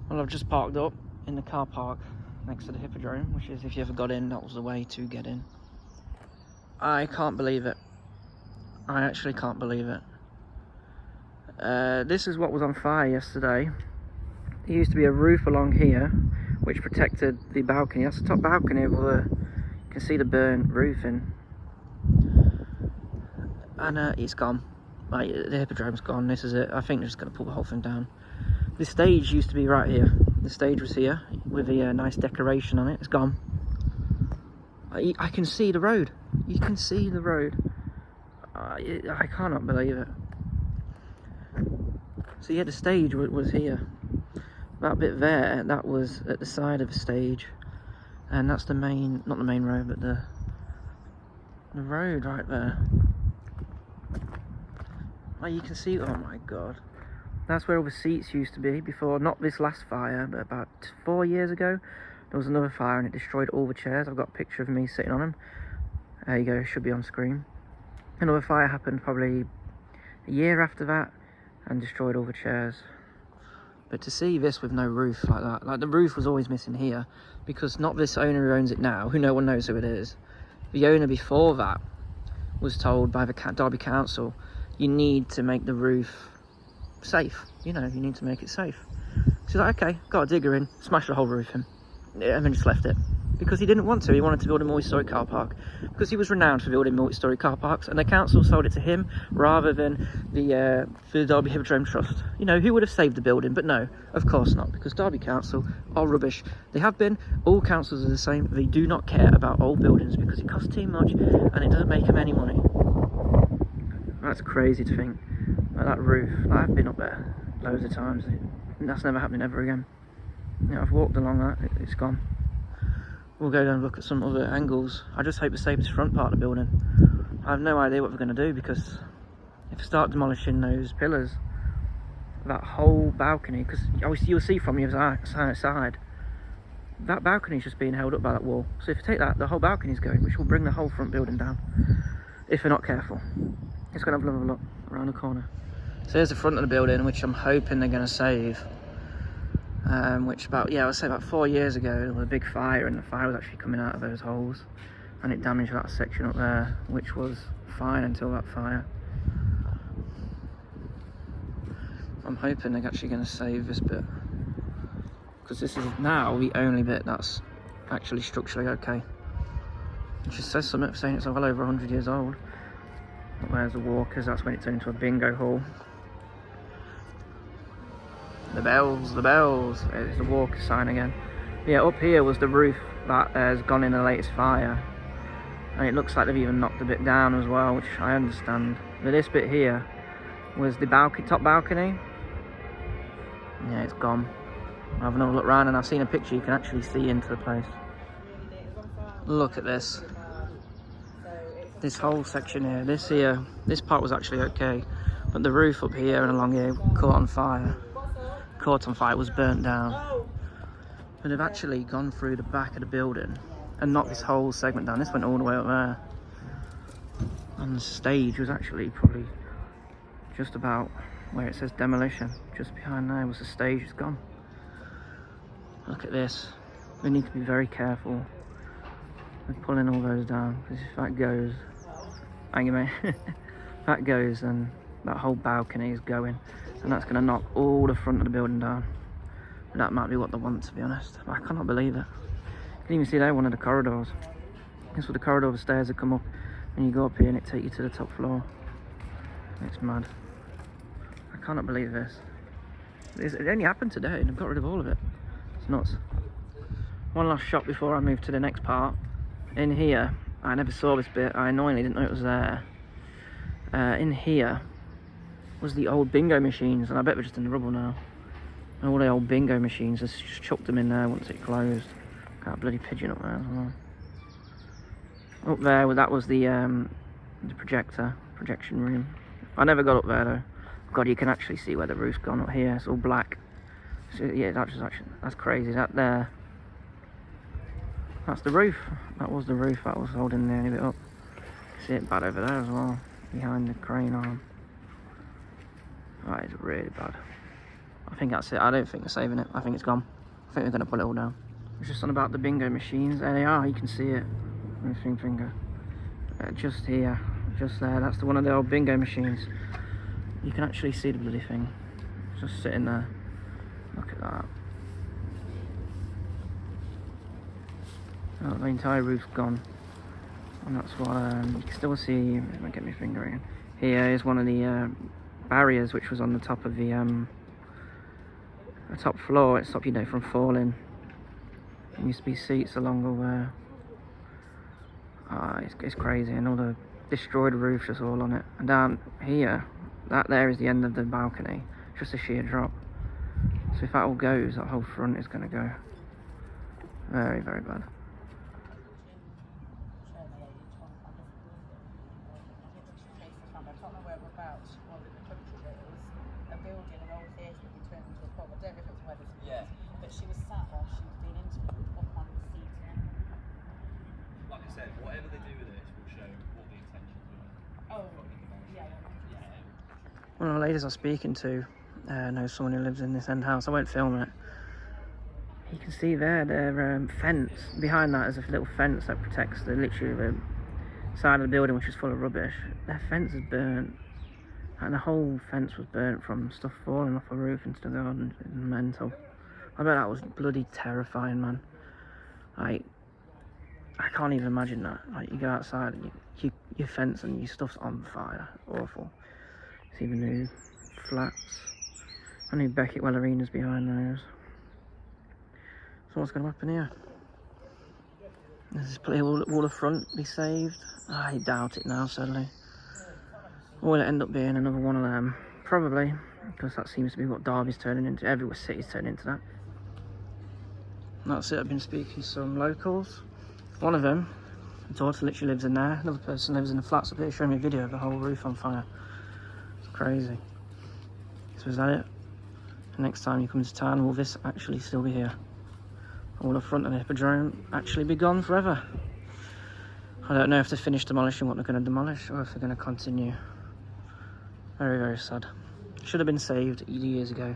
Well, I've just parked up in the car park next to the Hippodrome, which is, if you ever got in, that was the way to get in. I can't believe it. I actually can't believe it. This is what was on fire yesterday. There used to be a roof along here which protected the balcony. That's the top balcony where you can see the burnt roofing. And it's gone. Like, the Hippodrome's gone. This is it. I think they're just going to pull the whole thing down. The stage used to be right here. The stage was here with a nice decoration on it. It's gone. I can see the road. You can see the road. I cannot believe it. So yeah, the stage was here. That bit there, that was at the side of the stage, and that's the main, not the main road, but the road right there. Oh, you can see, oh my god. That's where all the seats used to be before, not this last fire, but about 4 years ago, there was another fire and it destroyed all the chairs. I've got a picture of me sitting on them. There you go, it should be on screen. Another fire happened probably a year after that and destroyed all the chairs. But to see this with no roof like that, like the roof was always missing here, because not this owner who owns it now, who no one knows who it is. The owner before that was told by the Derby Council, you need to make the roof safe. You know, you need to make it safe. So he's like, okay, got a digger in, smashed the whole roof in, and then just left it. Because he didn't want to. He wanted to build a multi-storey car park. Because he was renowned for building multi-storey car parks, and the council sold it to him rather than the Derby Hippodrome Trust. You know, who would have saved the building? But no, of course not, because Derby Council are rubbish. They have been. All councils are the same. They do not care about old buildings because it costs too much and it doesn't make them any money. That's crazy to think. Like that roof, I've been up there loads of times. That's never happening ever again. You know, I've walked along that, it's gone. We'll go down and look at some other angles. I just hope to save this front part of the building. I have no idea what we're going to do, because if we start demolishing those pillars, that whole balcony, because you'll see from the other side, that balcony is just being held up by that wall. So if you take that, the whole balcony is going, which will bring the whole front building down, if we're not careful. Let's go and have another look around the corner. So here's the front of the building, which I'm hoping they're going to save. Which I would say about 4 years ago, there was a big fire, and the fire was actually coming out of those holes, and it damaged that section up there, which was fine until that fire. I'm hoping they're actually going to save this bit, because this is now the only bit that's actually structurally okay. It just says something saying it's well over 100 years old. Where's the walkers? That's when it turned into a bingo hall. The bells. It's the walker sign again. Yeah, up here was the roof that has gone in the latest fire. And it looks like they've even knocked a bit down as well, which I understand. But this bit here was the top balcony. Yeah, it's gone. I'll have another look around, and I've seen a picture, you can actually see into the place. Look at this. This whole section here, this part was actually okay. But the roof up here and along here caught on fire. Was burnt down. But they've actually gone through the back of the building and knocked this whole segment down. This went all the way up there. And the stage was actually probably just about where it says demolition. Just behind there was the stage, it's gone. Look at this. We need to be very careful with pulling all those down, because if that goes, hang on, mate. That goes, and that whole balcony is going. And that's going to knock all the front of the building down. And that might be what they want, to be honest. But I cannot believe it. You can even see there one of the corridors. This was the corridor, the stairs that come up, and you go up here and it takes you to the top floor. It's mad. I cannot believe this. It only happened today and they've got rid of all of it. It's nuts. One last shot before I move to the next part. In here, I never saw this bit. I annoyingly didn't know it was there. In here was the old bingo machines, and I bet they're just in the rubble now. And all the old bingo machines, just chucked them in there once it closed. Got a bloody pigeon up there as well. Up there, well, that was the projection room. I never got up there though. God, you can actually see where the roof's gone up here. It's all black. So yeah, that's crazy. That there, that's the roof. That was the roof that was holding the only bit up. See it bad over there as well, behind the crane arm. That is really bad. I think that's it. I don't think they're saving it. I think it's gone. I think they're going to pull it all down. It's just on about the bingo machines. There they are. You can see it. Moving finger. Just here. Just there. That's one of the old bingo machines. You can actually see the bloody thing. It's just sitting there. Look at that. Oh, the entire roof's gone. And that's what you can still see. If I get my finger in. Here is one of the barriers which was on the top of the top floor. It stopped, you know, from falling. There used to be seats along the way. It's crazy, and all the destroyed roofs just all on it. And down here, that there is the end of the balcony. Just a sheer drop. So if that all goes, that whole front is going to go very, very bad. Yeah. But she was sat while she was being interviewed up on the seat. Like I said, whatever they do with this will show what the intentions were. Oh, yeah. One of the ladies I was speaking to knows someone who lives in this end house. I won't film it. You can see there, their fence. Behind that is a little fence that protects literally the side of the building, which is full of rubbish. Their fence is burnt. And the whole fence was burnt from stuff falling off the roof into the garden. It's mental. I bet that was bloody terrifying, man. Like, I can't even imagine that. Like, you go outside and your fence and your stuff's on fire. Awful. See the new flats. I knew Beckett Well Arena's behind those. So what's going to happen here? Does this will the front be saved? I doubt it now, sadly. Or will it end up being another one of them? Probably, because that seems to be what Derby's turning into. Every city's turning into that. That's it. I've been speaking to some locals. One of them, the daughter literally lives in there. Another person lives in the flats up here, showing me a video of the whole roof on fire. It's crazy. So is that it? Next time you come to town, will this actually still be here? Or will the front of the Hippodrome actually be gone forever? I don't know if they finished demolishing what they're going to demolish, or if they're going to continue. Very, very sad. Should have been saved years ago.